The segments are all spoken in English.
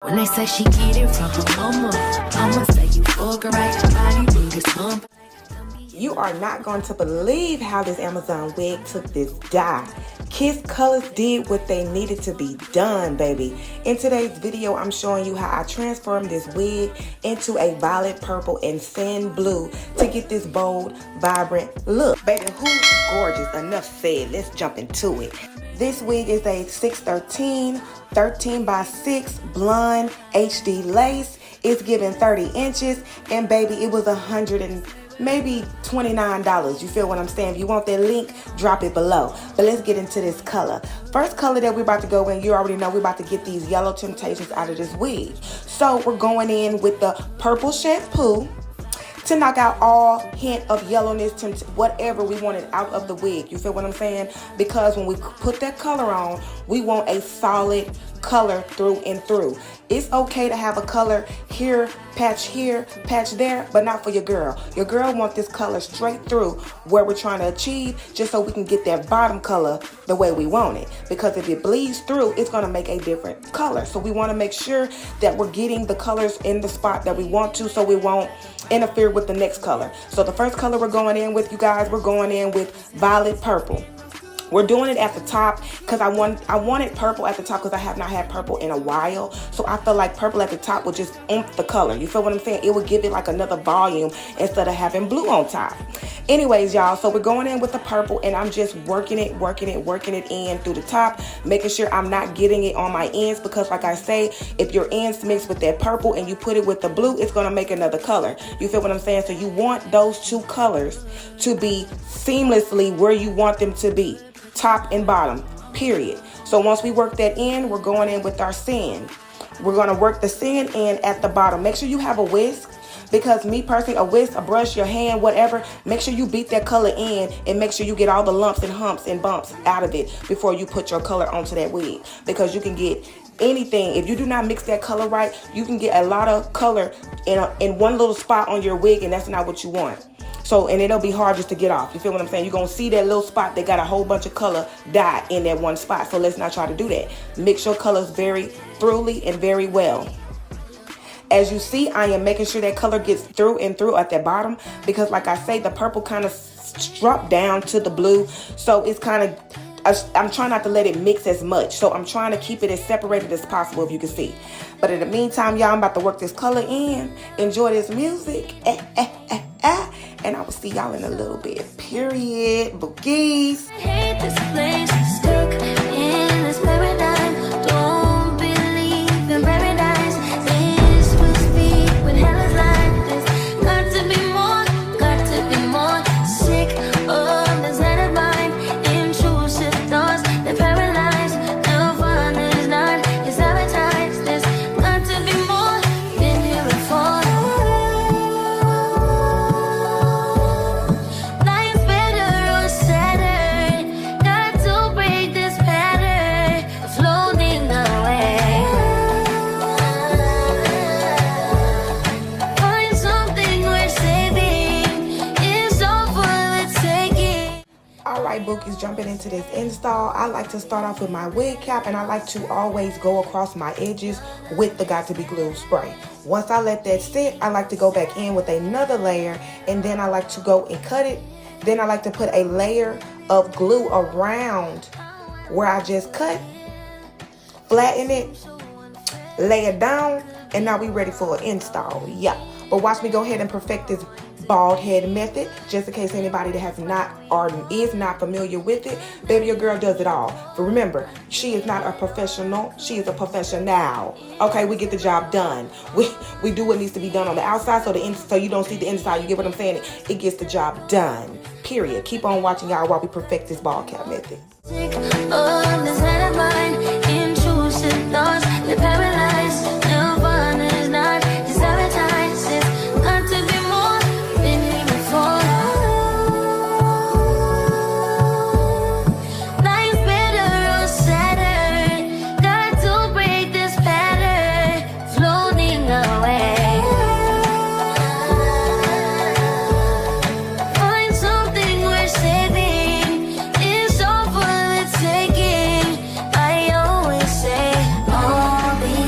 When they say she get it from her mama, I'ma say you fuck her right, her body do this hump. You are not going to believe how this Amazon wig took this dye. Kiss Colors did what they needed to be done, baby. In today's video, I'm showing you how I transformed this wig into a violet purple and sand blue to get this bold, vibrant look. Baby, who's gorgeous? Enough said. Let's jump into it. This wig is a 613, 13x6 blonde HD lace. It's giving 30 inches, and baby, it was maybe $29. You feel what I'm saying? If you want that link, drop it below. But let's get into this color. First color that we're about to go in, you already know we're about to get these yellow temptations out of this wig. So we're going in with the purple shampoo to knock out all hint of yellowness, whatever we wanted out of the wig. You feel what I'm saying? Because when we put that color on, we want a solid color through and through. It's okay to have a color here, patch there, but not for your girl. Your girl wants this color straight through where we're trying to achieve, just so we can get that bottom color the way we want it. Because if it bleeds through, it's going to make a different color. So we want to make sure that we're getting the colors in the spot that we want to, so we won't interfere with the next color. So the first color we're going in with, you guys, we're going in with violet purple. We're doing it at the top because I wanted purple at the top because I have not had purple in a while. So I feel like purple at the top would just oomph the color. You feel what I'm saying? It would give it like another volume instead of having blue on top. Anyways, y'all, so we're going in with the purple, and I'm just working it in through the top, making sure I'm not getting it on my ends, because like I say, if your ends mix with that purple and you put it with the blue, it's going to make another color. You feel what I'm saying? So you want those two colors to be seamlessly where you want them to be. Top and bottom, period. So once we work that in, we're going in with our sand. We're going to work the sand in at the bottom. Make sure you have a whisk, because me personally, a whisk, a brush, your hand, whatever, make sure you beat that color in and make sure you get all the lumps and humps and bumps out of it before you put your color onto that wig. Because you can get anything. If you do not mix that color right, you can get a lot of color in one little spot on your wig, and that's not what you want. So, and it'll be hard just to get off. You feel what I'm saying? You're going to see that little spot that got a whole bunch of color dye in that one spot. So let's not try to do that. Mix your colors very thoroughly and very well. As you see, I am making sure that color gets through and through at the bottom, because like I say, the purple kind of dropped down to the blue. So it's kind of, I'm trying not to let it mix as much. So I'm trying to keep it as separated as possible, if you can see. But in the meantime, y'all, I'm about to work this color in. Enjoy this music. And I will see y'all in a little bit. Period. Boogies. I hate this place, stuck in this paradigm. Don't believe in paradise. This will speak with hell's light. There's got to be more, sick of this head of mine. Intrusive thoughts that paralyze. No fun is not, it's advertised. There's got to be more than here before. Alright, bookies, jumping into this install. I like to start off with my wig cap, and I like to always go across my edges with the Got to Be Glue spray. Once I let that sit, I like to go back in with another layer, and then I like to go and cut it. Then I like to put a layer of glue around where I just cut, flatten it, lay it down, and now we ready for an install. Yeah, but watch me go ahead and perfect this bald head method, just in case anybody that has not or is not familiar with it. Baby, your girl does it all. But remember, she is not a professional, she is a professional. Okay, we get the job done. We do what needs to be done on the outside, so you don't see the inside. You get what I'm saying? It gets the job done. Period. Keep on watching, y'all, while we perfect this bald cap method. Sick of this head of mine. Intrusive thoughts that paralyze. No fun is not, it's advertised. It's got to be more than here before. Life's better on Saturn. Got to break this pattern. Floating away. Find something worth saving. It's all for the taking. I always say, all these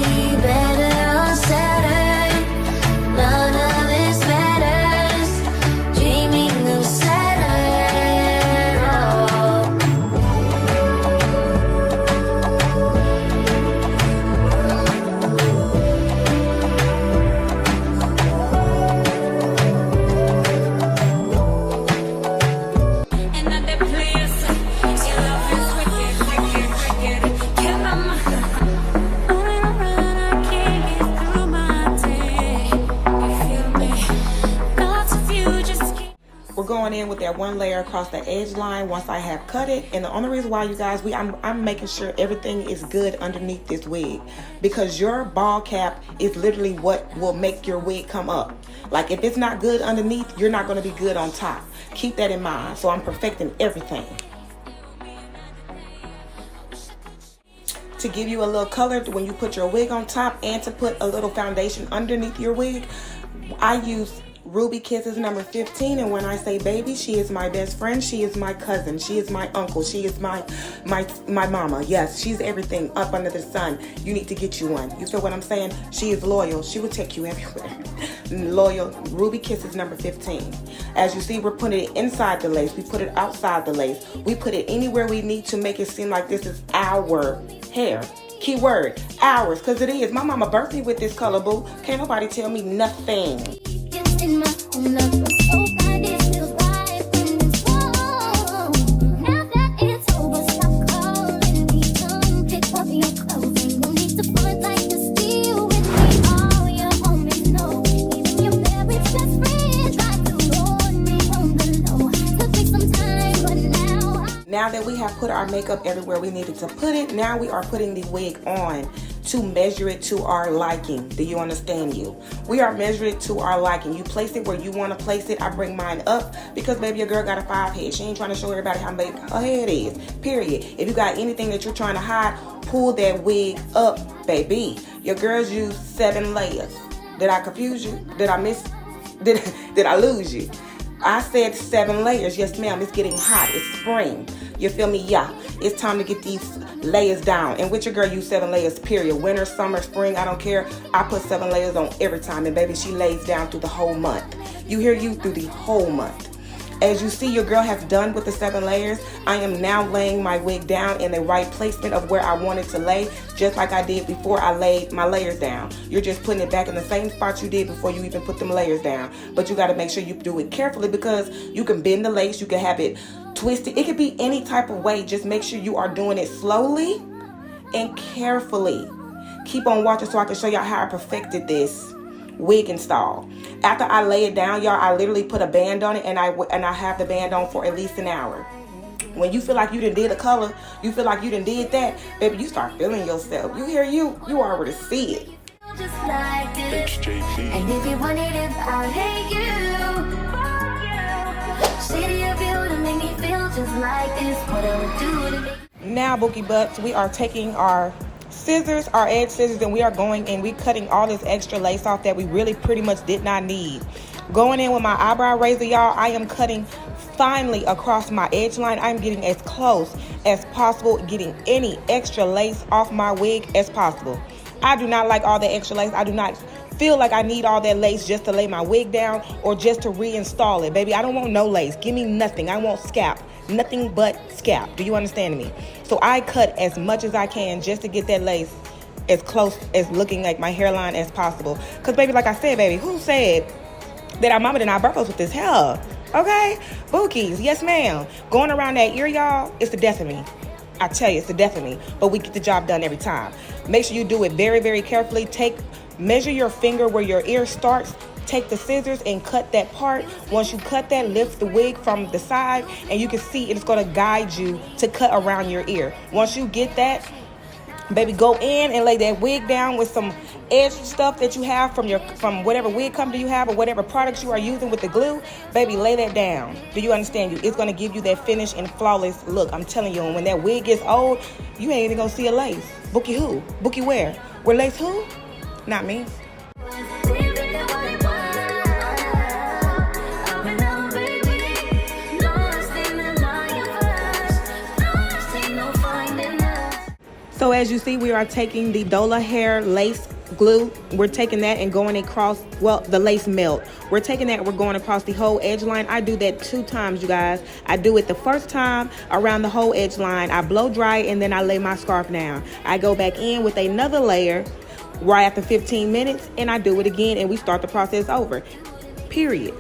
going in with that one layer across the edge line once I have cut it. And the only reason why, you guys, I'm making sure everything is good underneath this wig, because your ball cap is literally what will make your wig come up. Like, if it's not good underneath, you're not going to be good on top. Keep that in mind. So I'm perfecting everything. To give you a little color when you put your wig on top, and to put a little foundation underneath your wig, I use Ruby Kisses number 15. And when I say baby, she is my best friend, she is my cousin, she is my uncle, she is my mama. Yes, she's everything up under the sun. You need to get you one. You feel what I'm saying? She is loyal. She will take you everywhere. Loyal. Ruby Kisses number 15. As you see, we're putting it inside the lace. We put it outside the lace. We put it anywhere we need to make it seem like this is our hair. Keyword, ours, because it is. My mama birthed me with this color, boo. Can't nobody tell me nothing. In my own love, so bad it feels right when it's wrong. Now that it's over, stop calling me. Come pick up your clothes. Ain't no need to fight like this. Deal with me. All your homies know. Even your very best friend tried to warn me on the low. So take some time, but now that we have put our makeup everywhere we needed to put it, now we are putting the wig on to measure it to our liking. Do you understand you? We are measuring it to our liking. You place it where you want to place it. I bring mine up because baby, your girl got a 5 head. She ain't trying to show everybody how big her head is, period. If you got anything that you're trying to hide, pull that wig up, baby. Your girls use 7 layers. Did I confuse you? Did I miss? Did I lose you? I said 7 layers. Yes, ma'am. It's getting hot. It's spring. You feel me? Yeah. It's time to get these layers down. And with your girl, use 7 layers, period. Winter, summer, spring, I don't care. I put 7 layers on every time. And baby, she lays down through the whole month. You hear you? Through the whole month. As you see, your girl has done with the 7 layers. I am now laying my wig down in the right placement of where I wanted to lay, just like I did before I laid my layers down. You're just putting it back in the same spot you did before you even put them layers down. But you got to make sure you do it carefully, because you can bend the lace, you can have it twisted. It could be any type of way. Just make sure you are doing it slowly and carefully. Keep on watching so I can show y'all how I perfected this wig install. After I lay it down, y'all, I literally put a band on it, and I have the band on for at least an hour. When you feel like you done did a color, you feel like you done did that, baby, you start feeling yourself. You hear you already see it. just like this. And if you want it, if I hate you, city of you to make me feel just like this. What I would do to me. Now, Bookie Butts, we are taking our scissors, our edge scissors, and we are going and we cutting all this extra lace off that we really pretty much did not need. Going in with my eyebrow razor, y'all, I am cutting finely across my edge line. I'm getting as close as possible, getting any extra lace off my wig as possible. I do not like all that extra lace. I do not feel like I need all that lace just to lay my wig down or just to reinstall it. Baby, I don't want no lace. Give me nothing. I want scalp. Nothing but scalp. Do you understand me? So I cut as much as I can just to get that lace as close as looking like my hairline as possible. Because, baby, like I said, baby, who said that our mama did not birth us with this hair? Okay? Bookies, yes, ma'am. Going around that ear, y'all, it's the death of me. I tell you, it's the death of me. But we get the job done every time. Make sure you do it very, very carefully. Measure your finger where your ear starts. Take the scissors and cut that part. Once you cut that, lift the wig from the side, and you can see it's going to guide you to cut around your ear. Once you get that, baby, go in and lay that wig down with some edge stuff that you have from whatever wig company you have or whatever products you are using with the glue. Baby, lay that down. Do you understand? It's going to give you that finished and flawless look. I'm telling you, and when that wig gets old, you ain't even going to see a lace. Bookie who? Bookie where? Where lace who? Not me. So as you see, we are taking the Dola hair lace glue. We're taking that and going across, well, the lace melt. We're taking that, we're going across the whole edge line. I do that 2 times, you guys. I do it the first time around the whole edge line. I blow dry and then I lay my scarf down. I go back in with another layer right after 15 minutes and I do it again and we start the process over. Period.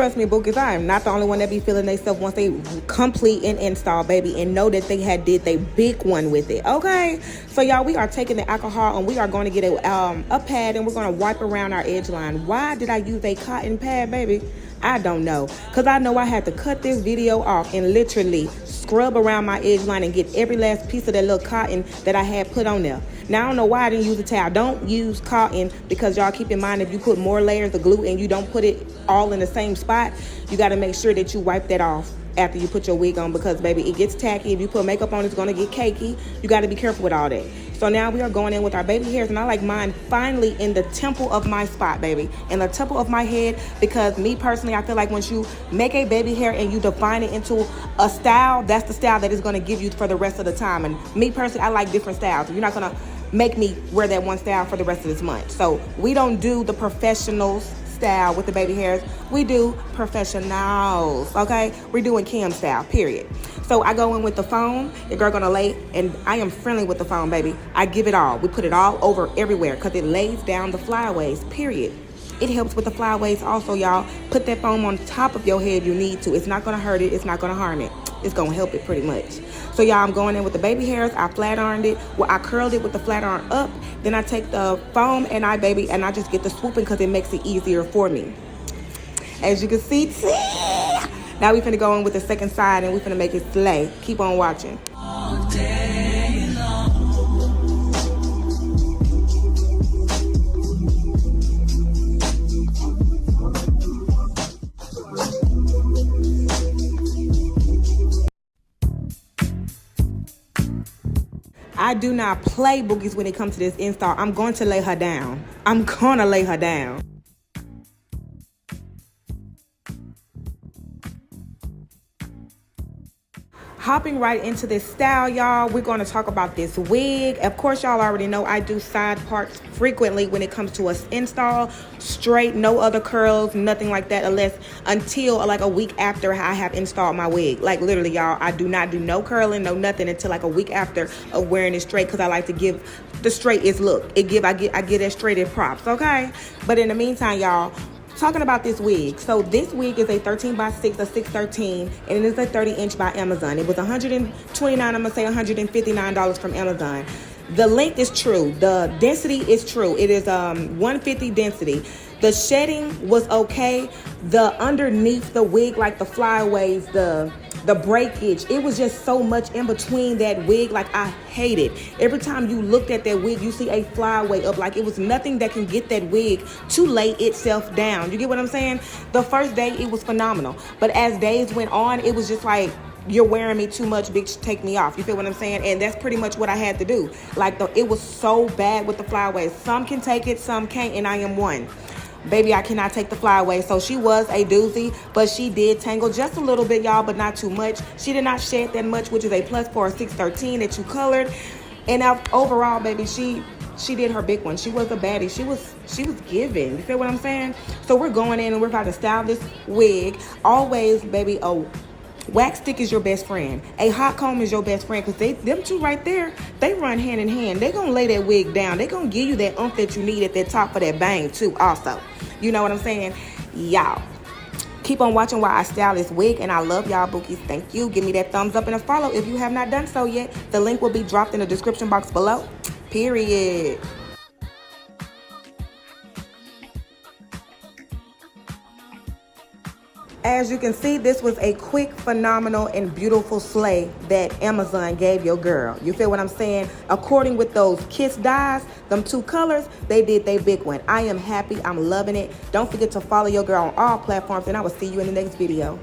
Trust me, Bookies, I am not the only one that be feeling themselves once they complete and install, baby, and know that they had did they big one with it, okay? So, y'all, we are taking the alcohol and we are going to get a pad and we're going to wipe around our edge line. Why did I use a cotton pad, baby? I don't know, because I know I had to cut this video off and literally scrub around my edge line and get every last piece of that little cotton that I had put on there. Now, I don't know why I didn't use a towel. Don't use cotton, because y'all keep in mind, if you put more layers of glue and you don't put it all in the same spot, you got to make sure that you wipe that off after you put your wig on, because, baby, it gets tacky. If you put makeup on, it's going to get cakey. You got to be careful with all that. So now we are going in with our baby hairs, and I like mine finally in the temple of my spot, baby, in the temple of my head, because me personally, I feel like once you make a baby hair and you define it into a style, that's the style that is going to give you for the rest of the time. And me personally, I like different styles. You're not going to make me wear that one style for the rest of this month. So we don't do the professionals style with the baby hairs. We do professionals, okay? We're doing Kim style, period. So I go in with the foam. Your girl gonna lay, and I am friendly with the foam, baby. I give it all. We put it all over everywhere because it lays down the flyaways, period. It helps with the flyaways also, y'all. Put that foam on top of your head if you need to. It's not gonna hurt it. It's not gonna harm it. It's gonna help it pretty much. So, y'all, I'm going in with the baby hairs. I flat ironed it. Well, I curled it with the flat iron up. Then I take the foam and I just get the swooping because it makes it easier for me. As you can see, now we finna go in with the second side and we finna make it slay. Keep on watching. All day long. I do not play, Boogies, when it comes to this install. I'm going to lay her down. I'm gonna lay her down. Hopping right into this style, y'all, we're going to talk about this wig. Of course, y'all already know I do side parts frequently when it comes to a install. Straight, no other curls, nothing like that, until like a week after I have installed my wig. Like literally, y'all, I do not do no curling, no nothing until like a week after of wearing it straight, because I like to give the straightest look. I give that straighted props, okay? But in the meantime, y'all, talking about this wig. So this wig is a 13 by 6, a 613, and it is a 30-inch by Amazon. It was $129, I'm gonna say $159 from Amazon. The length is true. The density is true. It is 150 density. The shedding was okay. The underneath the wig, like the flyaways, the breakage, it was just so much in between that wig. Like, I hate it. Every time you looked at that wig, you see a flyaway up. Like, it was nothing that can get that wig to lay itself down. You get what I'm saying? The first day, it was phenomenal. But as days went on, it was just like, you're wearing me too much, bitch, take me off. You feel what I'm saying? And that's pretty much what I had to do. Like, it was so bad with the flyaways. Some can take it, some can't, and I am one. Baby, I cannot take the flyaway. So she was a doozy, but she did tangle just a little bit, y'all, but not too much. She did not shed that much, which is a plus for a 613 that you colored. And overall, baby, she did her big one. She was a baddie. She was giving. You feel what I'm saying? So we're going in and we're about to style this wig. Always, baby, a wax stick is your best friend. A hot comb is your best friend, because them two right there, they run hand in hand. They gonna lay that wig down. They gonna give you that oomph that you need at that top for that bang too also. You know what I'm saying? Y'all, keep on watching while I style this wig, and I love y'all, Bookies. Thank you. Give me that thumbs up and a follow if you have not done so yet. The link will be dropped in the description box below. Period. As you can see, this was a quick, phenomenal, and beautiful slay that Amazon gave your girl. You feel what I'm saying? According with those Kiss dyes, them two colors, they did their big one. I am happy. I'm loving it. Don't forget to follow your girl on all platforms, and I will see you in the next video.